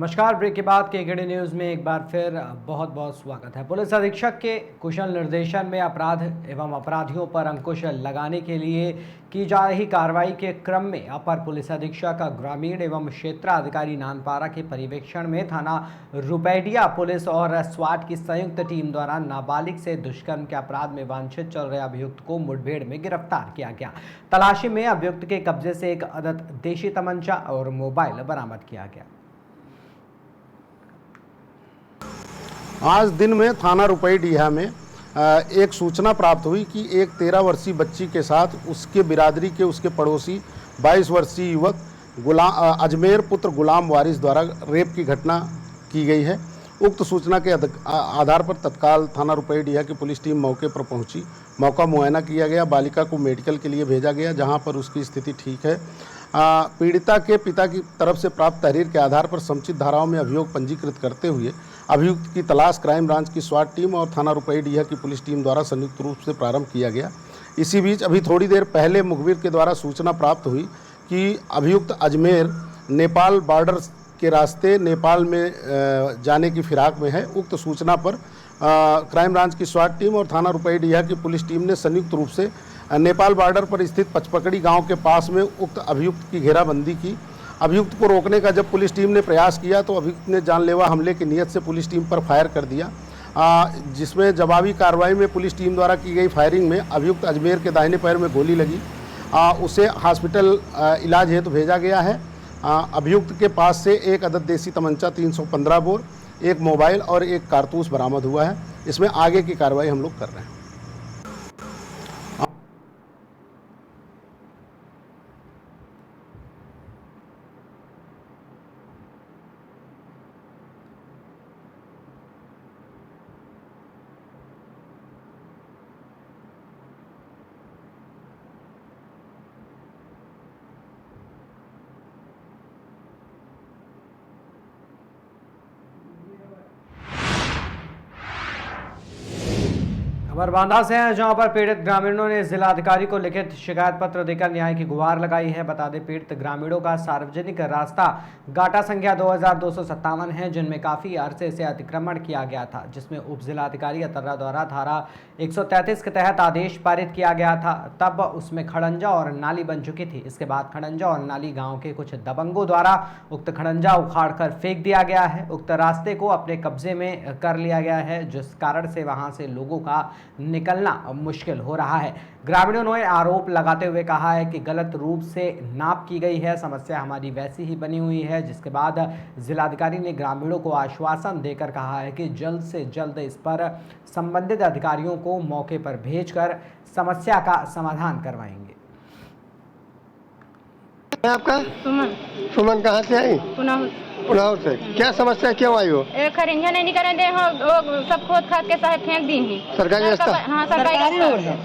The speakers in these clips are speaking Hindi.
नमस्कार। ब्रेक के बाद केकेडी न्यूज़ में एक बार फिर बहुत बहुत स्वागत है। पुलिस अधीक्षक के कुशल निर्देशन में अपराध एवं अपराधियों पर अंकुश लगाने के लिए की जा रही कार्रवाई के क्रम में अपर पुलिस अधीक्षक ग्रामीण एवं क्षेत्राधिकारी नानपारा के पर्यवेक्षण में थाना रुपैडिया पुलिस और स्वाट की संयुक्त टीम द्वारा नाबालिग से दुष्कर्म के अपराध में वांछित चल रहे अभियुक्त को मुठभेड़ में गिरफ्तार किया गया। तलाशी में अभियुक्त के कब्जे से एक अदद देशी तमंचा और मोबाइल बरामद किया गया। आज दिन में थाना रुपैडिया में एक सूचना प्राप्त हुई कि एक 13 वर्षीय बच्ची के साथ उसके बिरादरी के उसके पड़ोसी 22 वर्षीय युवक अजमेर पुत्र गुलाम वारिस द्वारा रेप की घटना की गई है। उक्त सूचना के आधार पर तत्काल थाना रुपैडिया की पुलिस टीम मौके पर पहुंची। मौका मुआयना किया गया। बालिका को मेडिकल के लिए भेजा गया, जहां पर उसकी स्थिति ठीक है। पीड़िता के पिता की तरफ से प्राप्त तहरीर के आधार पर समुचित धाराओं में अभियोग पंजीकृत करते हुए अभियुक्त की तलाश क्राइम ब्रांच की स्वाट टीम और थाना रुपैडिया की पुलिस टीम द्वारा संयुक्त रूप से प्रारंभ किया गया। इसी बीच अभी थोड़ी देर पहले मुखबिर के द्वारा सूचना प्राप्त हुई कि अभियुक्त अजमेर नेपाल बॉर्डर के रास्ते नेपाल में जाने की फिराक में है। उक्त सूचना पर क्राइम ब्रांच की स्वाट टीम और थाना रुपैडिया की पुलिस टीम ने संयुक्त रूप से नेपाल बॉर्डर पर स्थित पचपकड़ी गांव के पास में उक्त अभियुक्त की घेराबंदी की। अभियुक्त को रोकने का जब पुलिस टीम ने प्रयास किया तो अभियुक्त ने जानलेवा हमले की नीयत से पुलिस टीम पर फायर कर दिया, जिसमें जवाबी कार्रवाई में पुलिस टीम द्वारा की गई फायरिंग में अभियुक्त अजमेर के दाहिने पैर में गोली लगी। उसे हॉस्पिटल इलाज हेतु भेजा गया है। अभियुक्त के पास से एक अदद देसी तमंचा 315 बोर, एक मोबाइल और एक कारतूस बरामद हुआ है। इसमें आगे की कार्रवाई हम लोग कर रहे हैं। खबर बांदा से है, जहां पर पीड़ित ग्रामीणों ने जिलाधिकारी को लिखित शिकायत पत्र देकर न्याय की गुहार लगाई है। बता दें, पीड़ित ग्रामीणों का सार्वजनिक रास्ता गाटा संख्या 2257 है, जिनमें काफी अरसे से अतिक्रमण किया गया था, जिसमें उप जिलाधिकारी अतर्रा द्वारा धारा 133 के तहत आदेश पारित किया गया था। तब उसमें खड़ंजा और नाली बन चुकी थी। इसके बाद खड़ंजा और नाली गाँव के कुछ दबंगों द्वारा उक्त खड़ंजा उखाड़ कर फेंक दिया गया है। उक्त रास्ते को अपने कब्जे में कर लिया गया है, जिस कारण से वहां से लोगों का निकलना मुश्किल हो रहा है। ग्रामीणों ने आरोप लगाते हुए कहा है कि गलत रूप से नाप की गई है। समस्या हमारी वैसी ही बनी हुई है। जिसके बाद जिलाधिकारी ने ग्रामीणों को आश्वासन देकर कहा है कि जल्द से जल्द इस पर संबंधित अधिकारियों को मौके पर भेजकर समस्या का समाधान करवाएंगे। आपका सुमन कहाँ से आई? पुनाव से। क्या समस्या क्यों आई हो? खरिंजा नहीं निकलने दे हो, सब खोद खाद के साथ फेंक दी हैं। सरकारी रास्ता? हाँ, सरकारी रोड है।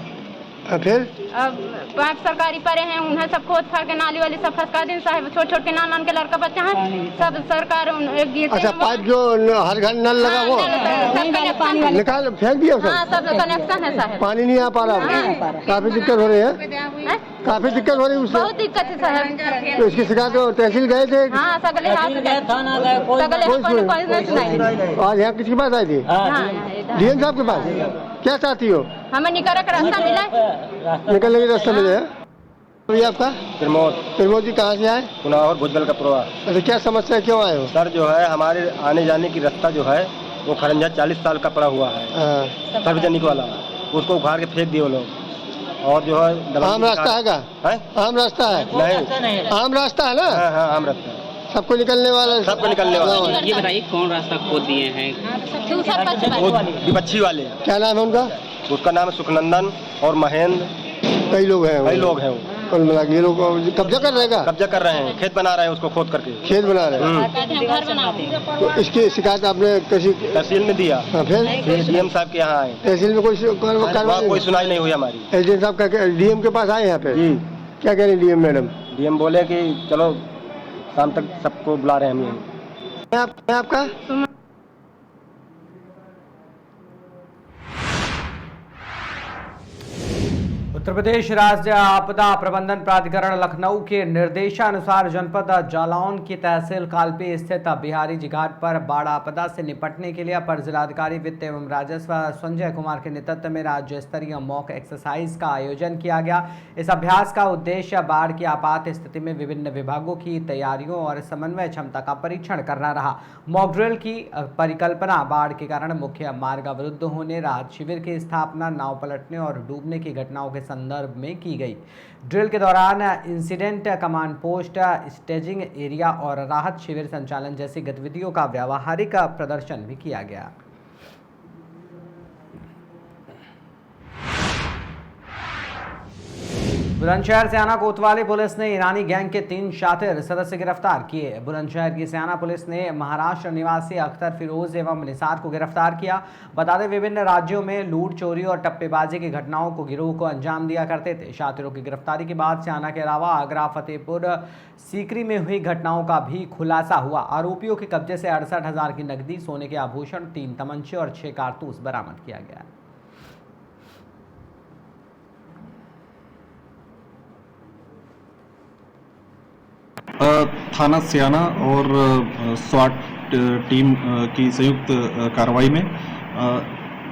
फिर अब 5 सरकारी परे हैं, उन्हें सब खोद फाड़ के नाली वाली सब फंसका दिन साहब। छोट छोट के नान के लड़का बच्चा है, सब सरकार एक गिरते। अच्छा, पाइप जो हर घर नल लगा वो निकाल फेंक दिया सब? हाँ, सब कनेक्शन है साहब। पानी नहीं आ पा रहा। काफी दिक्कत हो रही है। काफी दिक्कत हो रही है उससे। बहुत दिक्कत है साहब। तो इसकी शिकायत तहसील गए थे? हाँ, सगले आज यहाँ किसके पास आई थी? डीएम साहब के पास। क्या चाहती हो? हमें निकलने का रास्ता मिला। निकलने का रास्ता मिले? ये आपका प्रमोद जी कहाँ से आए? पुनाव भुजबल का प्रवाह। अच्छा, क्या समस्या क्यों आए हो? सर जो है हमारे आने जाने की रास्ता जो है वो खरंजा 40 साल का पड़ा हुआ है, सार्वजनिक वाला। उसको उखाड़ के फेंक दिए वो लोग। और जो है आम रास्ता है क्या? आम रास्ता है? नहीं, आम रास्ता है ना? हाँ, आम रास्ता है। सबको निकलने वाला? सबको निकलने वाला। ये बताइए कौन रास्ता खोद दिए हैं? विपक्षी वाले। क्या नाम है उनका? उसका नाम है सुखनंदन और महेंद्र। कई लोग हैं वो। कुल मिला के ये लोग कब्जा कर रहे हैं? कब्जा कर रहे हैं, खेत बना रहे हैं, उसको खोद करके खेत बना रहे हैं। तो इसकी शिकायत आपने किसी तहसील में दिया? फिर डीएम साहब के यहाँ आए। तहसील में कोई सुनाई नहीं हुई हमारी। एजेंट साहब का डीएम के पास आए यहाँ पे? क्या कह रहे हैं डीएम मैडम? डीएम बोले कि चलो शाम तक सबको बुला रहे हैं हम यहीं। आपका उत्तर प्रदेश राज्य आपदा प्रबंधन प्राधिकरण लखनऊ के निर्देशानुसार जनपद जालौन की तहसील कालपी स्थित बिहारी जी घाट पर बाढ़ आपदा से निपटने के लिए अपर जिलाधिकारी वित्त एवं राजस्व संजय कुमार के नेतृत्व में राज्य स्तरीय मॉक एक्सरसाइज का आयोजन किया गया। इस अभ्यास का उद्देश्य बाढ़ की आपात स्थिति में विभिन्न विभागों की तैयारियों और समन्वय क्षमता का परीक्षण करना रहा। मॉक ड्रिल की परिकल्पना बाढ़ के कारण मुख्य मार्ग अवरुद्ध होने, राहत शिविर की स्थापना, नाव पलटने और डूबने की घटनाओं के संदर्भ में की गई। ड्रिल के दौरान incident command post, staging area और राहत शिविर संचालन जैसी गतिविधियों का व्यावहारिक प्रदर्शन भी किया गया। बुलंदशहर सियाना कोतवाली पुलिस ने ईरानी गैंग के 3 शातिर सदस्य गिरफ्तार किए। बुलंदशहर की सियाना पुलिस ने महाराष्ट्र निवासी अख्तर फिरोज एवं निसार को गिरफ्तार किया। बता दें, विभिन्न राज्यों में लूट, चोरी और टप्पेबाजी की घटनाओं को गिरोह को अंजाम दिया करते थे। शातिरों की गिरफ्तारी के बाद सियाना के अलावा आगरा, फतेहपुर सीकरी में हुई घटनाओं का भी खुलासा हुआ। आरोपियों के कब्जे से 68,000 की नकदी, सोने के आभूषण, 3 तमंचे और 6 कारतूस बरामद किया गया। थाना सियाना और स्वाट टीम की संयुक्त कार्रवाई में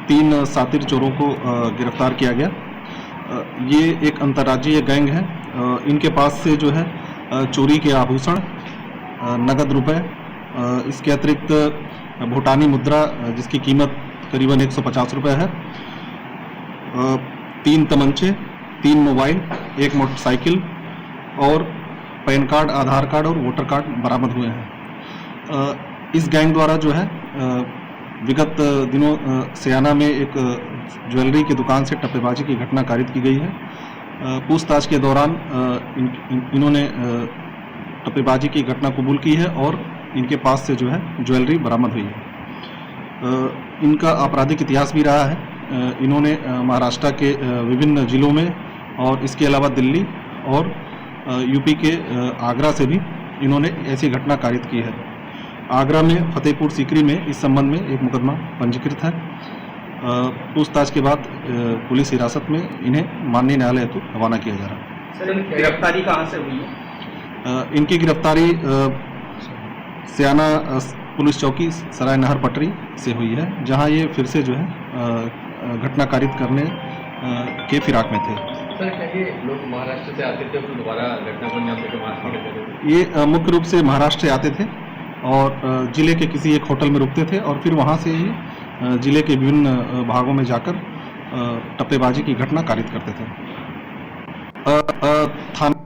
3 सातिर चोरों को गिरफ्तार किया गया। ये एक अंतर्राज्यीय गैंग है। इनके पास से जो है चोरी के आभूषण, नगद रुपए, इसके अतिरिक्त भूटानी मुद्रा जिसकी कीमत करीबन 150 रुपये है, 3 तमंचे, 3 मोबाइल, 1 मोटरसाइकिल और पैन कार्ड, आधार कार्ड और वोटर कार्ड बरामद हुए हैं। इस गैंग द्वारा जो है विगत दिनों सियाना में एक ज्वेलरी की दुकान से टप्पेबाजी की घटना कारित की गई है। पूछताछ के दौरान इन्होंने टप्पेबाजी की घटना कबूल की है और इनके पास से जो है ज्वेलरी बरामद हुई है। इनका आपराधिक इतिहास भी रहा है। इन्होंने महाराष्ट्र के विभिन्न जिलों में और इसके अलावा दिल्ली और यूपी के आगरा से भी इन्होंने ऐसी घटना कारित की है। आगरा में फतेहपुर सीकरी में इस संबंध में एक मुकदमा पंजीकृत है। पूछताछ के बाद पुलिस हिरासत में इन्हें माननीय न्यायालय हेतु रवाना किया जा रहा है। सर, गिरफ्तारी कहाँ से हुई है? इनकी गिरफ्तारी सियाना पुलिस चौकी सराय नहर पटरी से हुई है, जहां ये फिर से जो है घटना कारित करने के फिराक में थे। सर, ये लोग महाराष्ट्र से आते थे, दोबारा घटना को अंजाम देकर मारने के थे? ये मुख्य रूप से महाराष्ट्र से आते थे और जिले के किसी एक होटल में रुकते थे और फिर वहां से ही जिले के विभिन्न भागों में जाकर टप्पेबाजी की घटना कारित करते थे। थाना